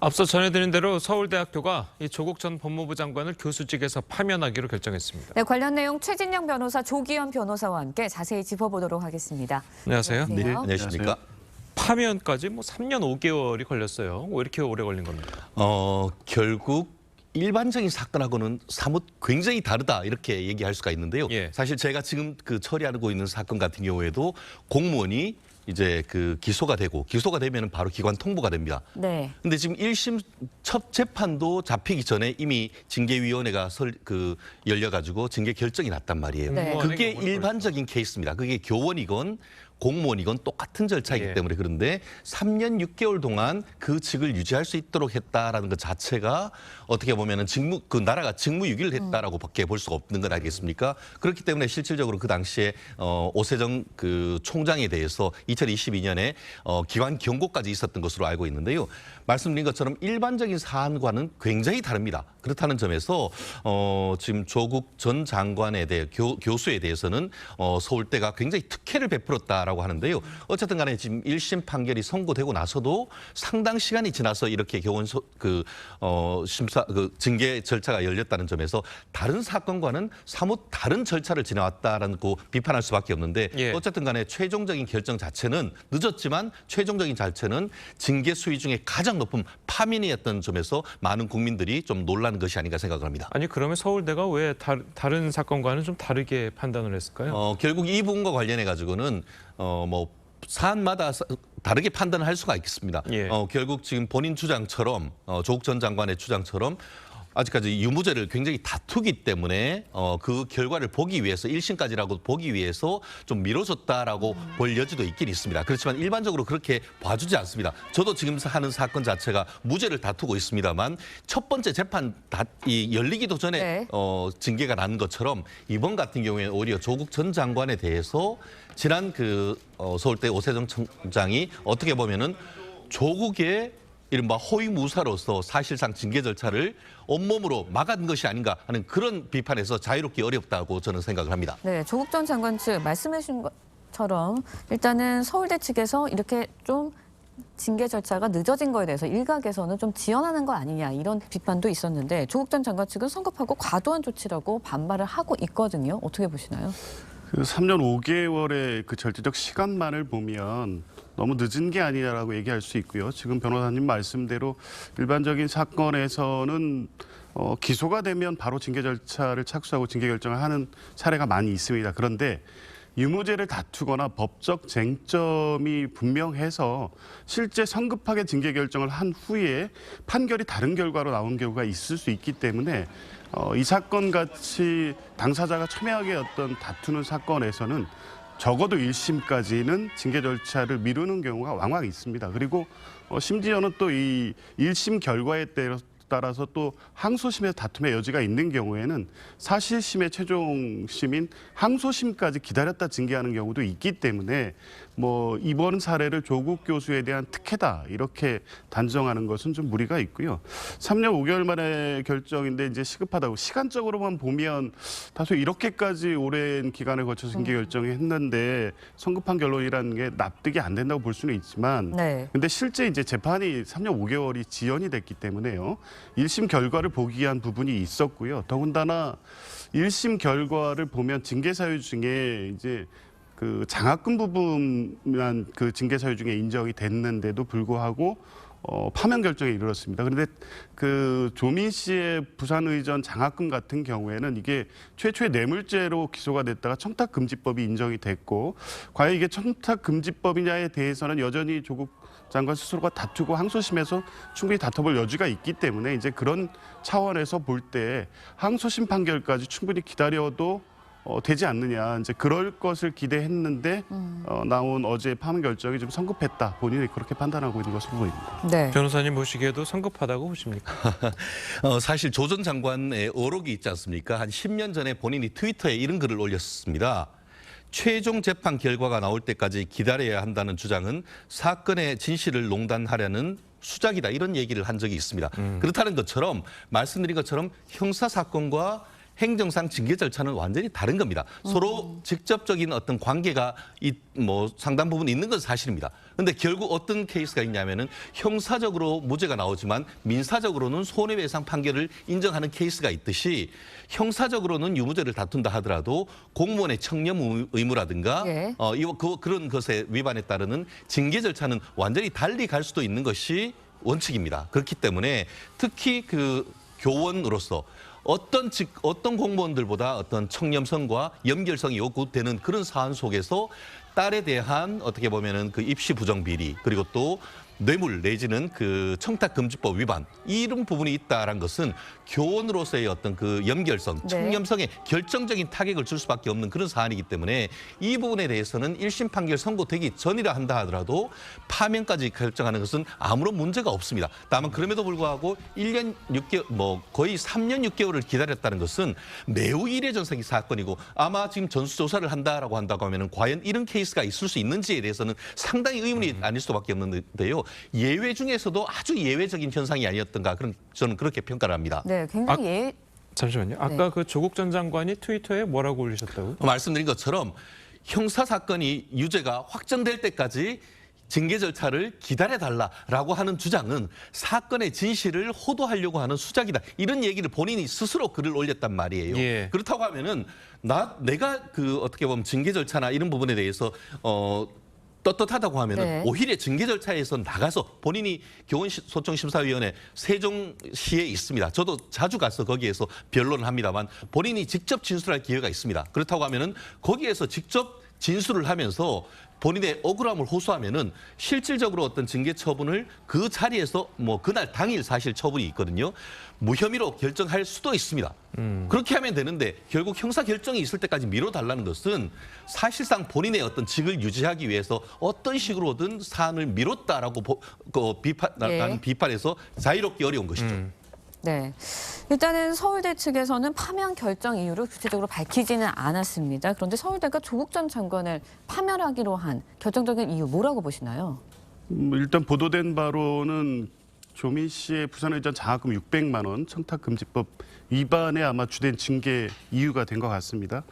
앞서 전해드린 대로 서울대학교가 이 조국 전 법무부 장관을 교수직에서 파면하기로 결정했습니다. 네, 관련 내용 최진영 변호사, 조기현 변호사와 함께 자세히 짚어보도록 하겠습니다. 안녕하세요. 네. 안녕하십니까? 파면까지 3년 5개월이 걸렸어요. 왜 이렇게 오래 걸린 겁니까? 결국 일반적인 사건하고는 사뭇 굉장히 다르다 이렇게 얘기할 수가 있는데요. 예. 사실 제가 지금 처리하고 있는 사건 같은 경우에도 공무원이 이제 기소가 되면 바로 기관 통보가 됩니다. 네. 근데 지금 1심 첫 재판도 잡히기 전에 이미 징계위원회가 열려가지고 징계 결정이 났단 말이에요. 네. 그게 일반적인 케이스입니다. 그게 교원이건 공무원이건 똑같은 절차이기 예. 때문에 그런데 3년 6개월 동안 그 직을 유지할 수 있도록 했다라는 것 자체가 어떻게 보면은 나라가 직무유기를 했다라고밖에 볼 수가 없는 건 아니겠습니까? 그렇기 때문에 실질적으로 그 당시에 오세정 총장에 대해서 2022년에 기관 경고까지 있었던 것으로 알고 있는데요. 말씀드린 것처럼 일반적인 사안과는 굉장히 다릅니다. 그렇다는 점에서 지금 조국 전 장관에 대해 교수에 대해서는 서울대가 굉장히 특혜를 베풀었다라고 하는데요. 어쨌든 간에 지금 1심 판결이 선고되고 나서도 상당 시간이 지나서 이렇게 교원 징계 절차가 열렸다는 점에서 다른 사건과는 사뭇 다른 절차를 지나왔다라는 거 비판할 수밖에 없는데 예. 어쨌든 간에 최종적인 결정 자체는 늦었지만 최종적인 자체는 징계 수위 중에 가장 높은 파면이었던 점에서 많은 국민들이 좀 놀라는 것이 아닌가 생각을 합니다. 아니 그러면 서울대가 왜 다른 사건과는 좀 다르게 판단을 했을까요? 결국 이 부분과 관련해 가지고는 사안마다 다르게 판단을 할 수가 있겠습니다. 예. 결국 지금 본인 주장처럼 조국 전 장관의 주장처럼 아직까지 유무죄를 굉장히 다투기 때문에 그 결과를 보기 위해서 1심까지라고 보기 위해서 좀 미뤄졌다라고 볼 여지도 있긴 있습니다. 그렇지만 일반적으로 그렇게 봐주지 않습니다. 저도 지금 하는 사건 자체가 무죄를 다투고 있습니다만 첫 번째 재판 열리기도 전에 네. 징계가 난 것처럼 이번 같은 경우에 오히려 조국 전 장관에 대해서 지난 서울대 오세정 총장이 어떻게 보면은 조국의 이른바 호위무사로서 사실상 징계 절차를 온몸으로 막은 것이 아닌가 하는 그런 비판에서 자유롭기 어렵다고 저는 생각을 합니다. 네, 조국 전 장관 측 말씀해 주신 것처럼 일단은 서울대 측에서 이렇게 좀 징계 절차가 늦어진 거에 대해서 일각에서는 좀 지연하는 거 아니냐 이런 비판도 있었는데 조국 전 장관 측은 성급하고 과도한 조치라고 반발을 하고 있거든요. 어떻게 보시나요? 3년 5개월의 그 절대적 시간만을 보면 너무 늦은 게 아니냐라고 얘기할 수 있고요. 지금 변호사님 말씀대로 일반적인 사건에서는 기소가 되면 바로 징계 절차를 착수하고 징계 결정을 하는 사례가 많이 있습니다. 그런데 유무죄를 다투거나 법적 쟁점이 분명해서 실제 성급하게 징계 결정을 한 후에 판결이 다른 결과로 나온 경우가 있을 수 있기 때문에 이 사건 같이 당사자가 첨예하게 다투는 사건에서는 적어도 1심까지는 징계 절차를 미루는 경우가 왕왕 있습니다. 그리고 심지어는 또 이 1심 결과에 따라서 또 항소심에서 다툼의 여지가 있는 경우에는 사실심의 최종심인 항소심까지 기다렸다 징계하는 경우도 있기 때문에 이번 사례를 조국 교수에 대한 특혜다 이렇게 단정하는 것은 좀 무리가 있고요. 3년 5개월 만의 결정인데 이제 시급하다고 시간적으로만 보면 다소 이렇게까지 오랜 기간을 거쳐서 징계 결정을 했는데 성급한 결론이라는 게 납득이 안 된다고 볼 수는 있지만 네. 근데 실제 이제 재판이 3년 5개월이 지연이 됐기 때문에요. 1심 결과를 보기 위한 부분이 있었고요. 더군다나 1심 결과를 보면 징계 사유 중에 이제 그 장학금 부분만 그 징계 사유 중에 인정이 됐는데도 불구하고 파면 결정에 이르렀습니다. 그런데 그 조민 씨의 부산의전 장학금 같은 경우에는 이게 최초의 뇌물죄로 기소가 됐다가 청탁금지법이 인정이 됐고 과연 이게 청탁금지법이냐에 대해서는 여전히 조국 장관 스스로가 다투고 항소심에서 충분히 다퉈볼 여지가 있기 때문에 이제 그런 차원에서 볼 때 항소심 판결까지 충분히 기다려도 되지 않느냐 이제 그럴 것을 기대했는데 나온 어제 파면 결정이 좀 성급했다 본인이 그렇게 판단하고 있는 것으로 보입니다. 네. 변호사님 보시기에도 성급하다고 보십니까? 사실 조 전 장관의 어록이 있지 않습니까? 한 10년 전에 본인이 트위터에 이런 글을 올렸습니다. 최종 재판 결과가 나올 때까지 기다려야 한다는 주장은 사건의 진실을 농단하려는 수작이다 이런 얘기를 한 적이 있습니다. 그렇다는 것처럼 말씀드린 것처럼 형사사건과 행정상 징계 절차는 완전히 다른 겁니다. 서로 직접적인 어떤 관계가 상당 부분 있는 건 사실입니다. 그런데 결국 어떤 케이스가 있냐면은 형사적으로 무죄가 나오지만 민사적으로는 손해배상 판결을 인정하는 케이스가 있듯이 형사적으로는 유무죄를 다툰다 하더라도 공무원의 청렴 의무라든가 예. 그런 것에 위반에 따르는 징계 절차는 완전히 달리 갈 수도 있는 것이 원칙입니다. 그렇기 때문에 특히 그 교원으로서 어떤 공무원들보다 어떤 청렴성과 연결성이 요구되는 그런 사안 속에서 딸에 대한 어떻게 보면은 그 입시 부정 비리 그리고 또 뇌물 내지는 그 청탁금지법 위반 이런 부분이 있다라는 것은 교원으로서의 어떤 그 연결성, 네. 청렴성에 결정적인 타격을 줄 수밖에 없는 그런 사안이기 때문에 이 부분에 대해서는 1심 판결 선고되기 전이라 한다 하더라도 파면까지 결정하는 것은 아무런 문제가 없습니다. 다만 그럼에도 불구하고 1년 6개월, 거의 3년 6개월을 기다렸다는 것은 매우 이례전성의 사건이고 아마 지금 전수조사를 한다라고 한다고 하면은 과연 이런 케이스가 있을 수 있는지에 대해서는 상당히 의문이 아닐 수밖에 없는데요. 예외 중에서도 아주 예외적인 현상이 아니었던가 저는 그렇게 평가를 합니다. 네, 굉장히 잠시만요. 아까 그 조국 전 장관이 트위터에 뭐라고 올리셨다고요? 말씀드린 것처럼 형사 사건이 유죄가 확정될 때까지 징계 절차를 기다려달라라고 하는 주장은 사건의 진실을 호도하려고 하는 수작이다. 이런 얘기를 본인이 스스로 글을 올렸단 말이에요. 예. 그렇다고 하면은 내가 그 어떻게 보면 징계 절차나 이런 부분에 대해서 떳떳하다고 하면은 네. 오히려 징계 절차에서 나가서 본인이 교원소송심사위원회 세종시에 있습니다. 저도 자주 가서 거기에서 변론을 합니다만 본인이 직접 진술할 기회가 있습니다. 그렇다고 하면은 거기에서 직접 진술을 하면서 본인의 억울함을 호소하면은 실질적으로 어떤 징계 처분을 그 자리에서 그날 당일 사실 처분이 있거든요. 무혐의로 결정할 수도 있습니다. 그렇게 하면 되는데 결국 형사 결정이 있을 때까지 미뤄달라는 것은 사실상 본인의 어떤 직을 유지하기 위해서 어떤 식으로든 사안을 미뤘다라고 예. 비판해서 자유롭기 어려운 것이죠. 네. 일단은 서울대 측에서는 파면 결정 이유를 구체적으로 밝히지는 않았습니다. 그런데 서울대가 조국 전 장관을 파면하기로 한 결정적인 이유 뭐라고 보시나요? 일단 보도된 바로는 조미 씨의 부산의전 장학금 600만 원 청탁금지법 위반에 아마 주된 징계 이유가 된 것 같습니다.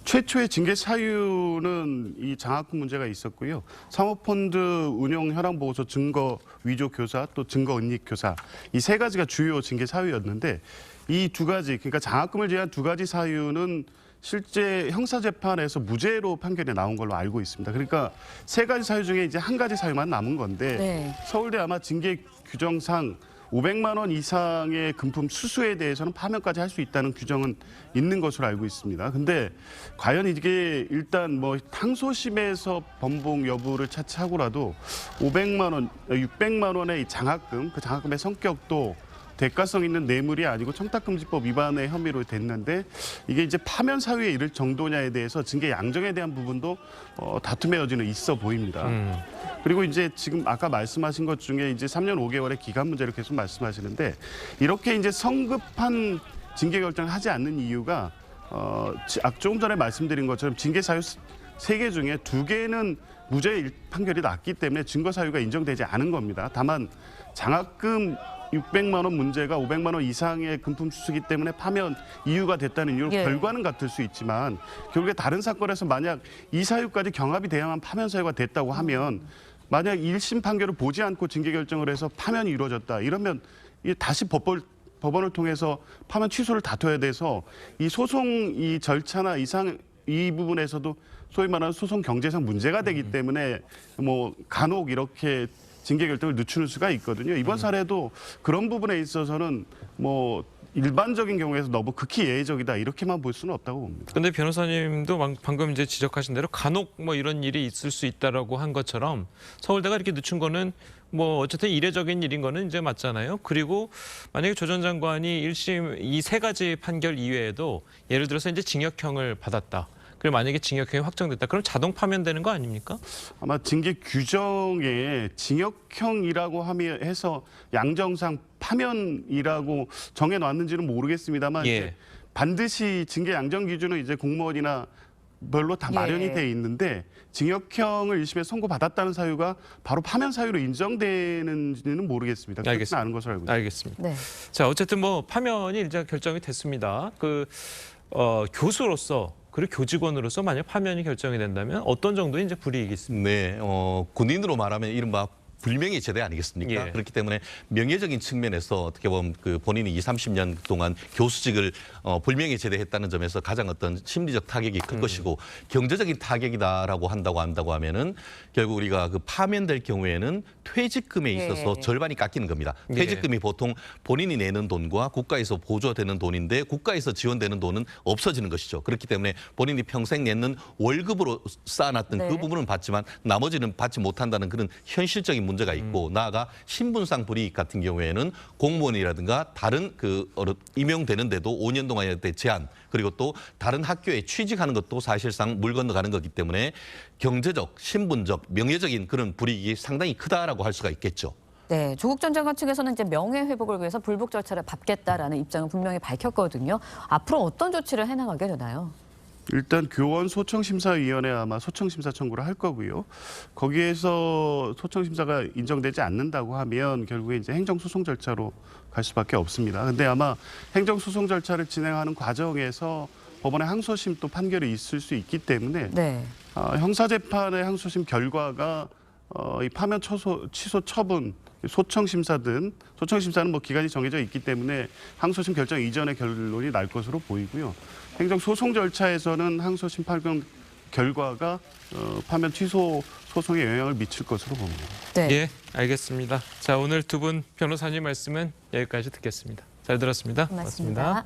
최초의 징계 사유는 이 장학금 문제가 있었고요. 사모펀드 운용 현황 보고서 증거 위조 교사 또 증거 은닉 교사 이 세 가지가 주요 징계 사유였는데 이 두 가지 그러니까 장학금을 제한 두 가지 사유는 실제 형사 재판에서 무죄로 판결이 나온 걸로 알고 있습니다. 그러니까 세 가지 사유 중에 이제 한 가지 사유만 남은 건데 네. 서울대 아마 징계 규정상 500만 원 이상의 금품 수수에 대해서는 파면까지 할 수 있다는 규정은 있는 것으로 알고 있습니다. 근데 과연 이게 일단 항소심에서 번복 여부를 차치하고라도 500만 원, 600만 원의 이 장학금, 그 장학금의 성격도 대가성 있는 뇌물이 아니고 청탁금지법 위반의 혐의로 됐는데 이게 이제 파면 사유에 이를 정도냐에 대해서 징계 양정에 대한 부분도 다툼의 여지는 있어 보입니다. 그리고 이제 지금 아까 말씀하신 것 중에 이제 3년 5개월의 기간 문제를 계속 말씀하시는데 이렇게 이제 성급한 징계 결정을 하지 않는 이유가 조금 전에 말씀드린 것처럼 징계 사유 3개 중에 2개는 무죄 판결이 났기 때문에 증거 사유가 인정되지 않은 겁니다. 다만 장학금 600만 원 문제가 500만 원 이상의 금품 수수기 때문에 파면 이유가 됐다는 이유로 예. 결과는 같을 수 있지만 결국에 다른 사건에서 만약 이 사유까지 경합이 돼야만 파면 사유가 됐다고 하면 만약 1심 판결을 보지 않고 징계 결정을 해서 파면이 이루어졌다 이러면 다시 법원을 통해서 파면 취소를 다퉈야 돼서 이 소송 이 절차나 이 부분에서도 소위 말하는 소송 경제상 문제가 되기 때문에 간혹 이렇게 징계 결정을 늦추는 수가 있거든요. 이번 사례도 그런 부분에 있어서는 일반적인 경우에서 너무 극히 예외적이다 이렇게만 볼 수는 없다고 봅니다. 근데 변호사님도 방금 이제 지적하신 대로 간혹 이런 일이 있을 수 있다라고 한 것처럼 서울대가 이렇게 늦춘 거는 어쨌든 이례적인 일인 거는 이제 맞잖아요. 그리고 만약에 조 전 장관이 1심 이 세 가지 판결 이외에도 예를 들어서 이제 징역형을 받았다. 그리고 만약에 징역형이 확정됐다. 그럼 자동 파면되는 거 아닙니까? 아마 징계 규정에 징역형이라고 해서 양정상 파면이라고 정해놨는지는 모르겠습니다만 예. 이제 반드시 징계 양정 기준은 이제 공무원이나 별로 다 마련이 예. 돼 있는데 징역형을 1심에 선고받았다는 사유가 바로 파면 사유로 인정되는지는 모르겠습니다. 그렇지는 알겠습니다. 않은 것으로 알고 있습니다. 알겠습니다. 네. 자, 어쨌든 뭐 파면이 이제 결정이 됐습니다. 교수로서 그리고 교직원으로서 만약 파면이 결정이 된다면 어떤 정도의 이제 불이익이 있습니까? 네, 군인으로 말하면 이른바 불명예 제대 아니겠습니까? 예. 그렇기 때문에 명예적인 측면에서 어떻게 보면 그 본인이 20, 30년 동안 교수직을 불명예 제대했다는 점에서 가장 어떤 심리적 타격이 클 것이고 경제적인 타격이다라고 한다고 하면은 결국 우리가 그 파면될 경우에는 퇴직금에 있어서 예. 절반이 깎이는 겁니다. 예. 퇴직금이 보통 본인이 내는 돈과 국가에서 보조되는 돈인데 국가에서 지원되는 돈은 없어지는 것이죠. 그렇기 때문에 본인이 평생 내는 월급으로 쌓아놨던 네. 그 부분은 받지만 나머지는 받지 못한다는 그런 현실적인 문제가 있고 나아가 신분상 불이익 같은 경우에는 공무원이라든가 다른 임용되는데도 5년 동안의 제한 그리고 또 다른 학교에 취직하는 것도 사실상 물 건너가는 거기 때문에 경제적, 신분적, 명예적인 그런 불이익이 상당히 크다라고 할 수가 있겠죠. 네, 조국 전 장관 측에서는 이제 명예 회복을 위해서 불복 절차를 밟겠다라는 입장을 분명히 밝혔거든요. 앞으로 어떤 조치를 해나가게 되나요? 일단 교원 소청심사위원회 아마 소청심사 청구를 할 거고요. 거기에서 소청심사가 인정되지 않는다고 하면 결국에 이제 행정소송 절차로 갈 수밖에 없습니다. 근데 아마 행정소송 절차를 진행하는 과정에서 법원의 항소심 또 판결이 있을 수 있기 때문에 네. 형사재판의 항소심 결과가 이 파면 취소 처분, 소청심사는 뭐 기간이 정해져 있기 때문에 항소심 결정 이전의 결론이 날 것으로 보이고요. 행정소송 절차에서는 항소심 판결 결과가 파면 취소 소송에 영향을 미칠 것으로 봅니다. 네. 예, 알겠습니다. 자, 오늘 두 분 변호사님 말씀은 여기까지 듣겠습니다. 잘 들었습니다. 고맙습니다.